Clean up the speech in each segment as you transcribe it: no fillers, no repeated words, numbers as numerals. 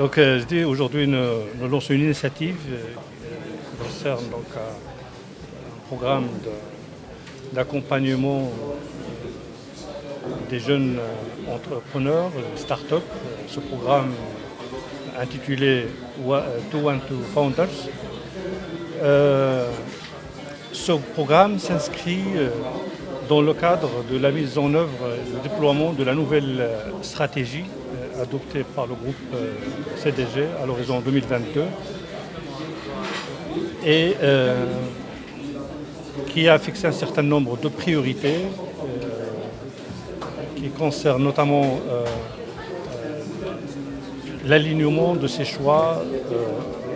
Je dis aujourd'hui, nous lançons une initiative qui concerne un programme d'accompagnement des jeunes entrepreneurs, start-up. Ce programme intitulé 212 Founders. Ce programme s'inscrit dans le cadre de la mise en œuvre et du déploiement de la nouvelle stratégie adoptée par le groupe CDG à l'horizon 2022 et qui a fixé un certain nombre de priorités qui concernent notamment l'alignement de ces choix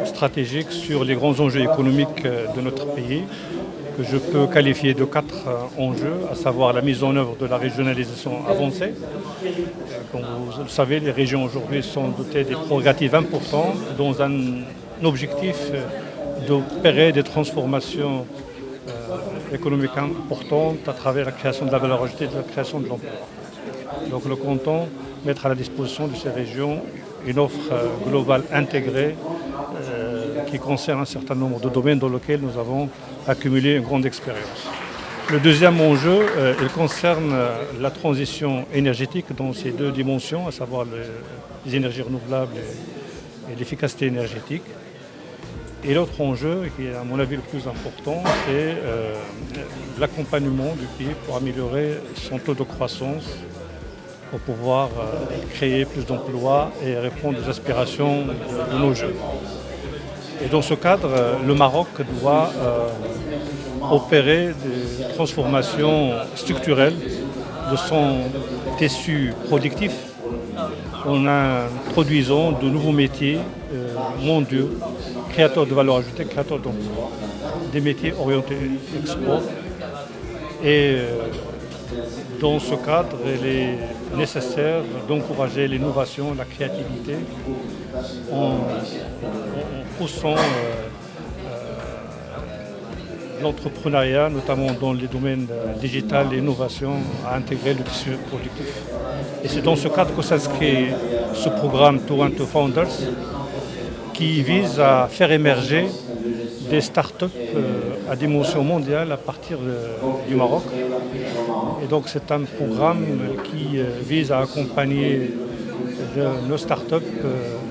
stratégiques sur les grands enjeux économiques de notre pays, que je peux qualifier de 4 enjeux, à savoir la mise en œuvre de la régionalisation avancée. Comme vous le savez, les régions aujourd'hui sont dotées des prérogatives importantes dans un objectif d'opérer des transformations économiques importantes à travers la création de la valeur ajoutée et de la création de l'emploi. Donc nous comptons mettre à la disposition de ces régions une offre globale intégrée qui concerne un certain nombre de domaines dans lesquels nous avons accumulé une grande expérience. Le deuxième enjeu, il concerne la transition énergétique dans ces deux dimensions, à savoir les énergies renouvelables et l'efficacité énergétique. Et l'autre enjeu, qui est à mon avis le plus important, c'est l'accompagnement du pays pour améliorer son taux de croissance, pour pouvoir créer plus d'emplois et répondre aux aspirations de nos jeunes. Et dans ce cadre, le Maroc doit opérer des transformations structurelles de son tissu productif en introduisant de nouveaux métiers mondiaux, créateurs de valeur ajoutée, créateurs d'emplois, des métiers orientés export. Et dans ce cadre, il est nécessaire d'encourager l'innovation, la créativité en poussant l'entrepreneuriat, notamment dans les domaines digital et innovation, à intégrer le tissu productif. Et c'est dans ce cadre que s'inscrit ce programme 212 Founders qui vise à faire émerger des start-up à dimension mondiale à partir du Maroc. Et donc c'est un programme qui vise à accompagner nos start-up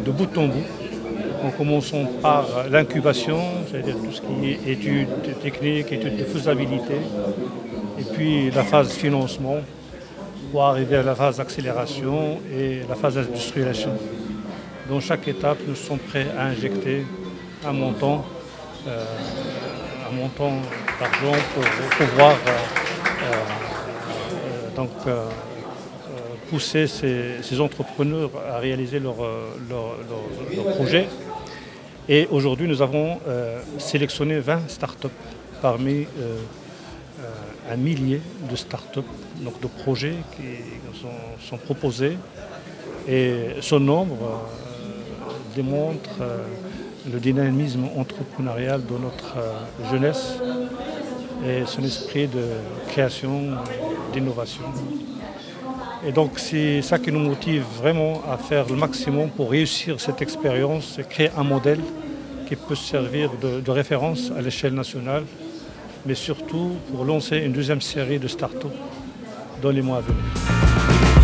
de bout en bout, en commençant par l'incubation, c'est-à-dire tout ce qui est études techniques, études de faisabilité, et puis la phase financement, pour arriver à la phase accélération et la phase d'industrialisation. Dans chaque étape, nous sommes prêts à injecter un montant d'argent pour pouvoir pousser ces entrepreneurs à réaliser leurs projets. Et aujourd'hui, nous avons sélectionné 20 startups parmi un millier de startups, donc de projets qui sont proposés. Et ce nombre démontre le dynamisme entrepreneurial de notre jeunesse et son esprit de création, d'innovation. Et donc c'est ça qui nous motive vraiment à faire le maximum pour réussir cette expérience et créer un modèle qui peut servir de référence à l'échelle nationale, mais surtout pour lancer une deuxième série de start-up dans les mois à venir.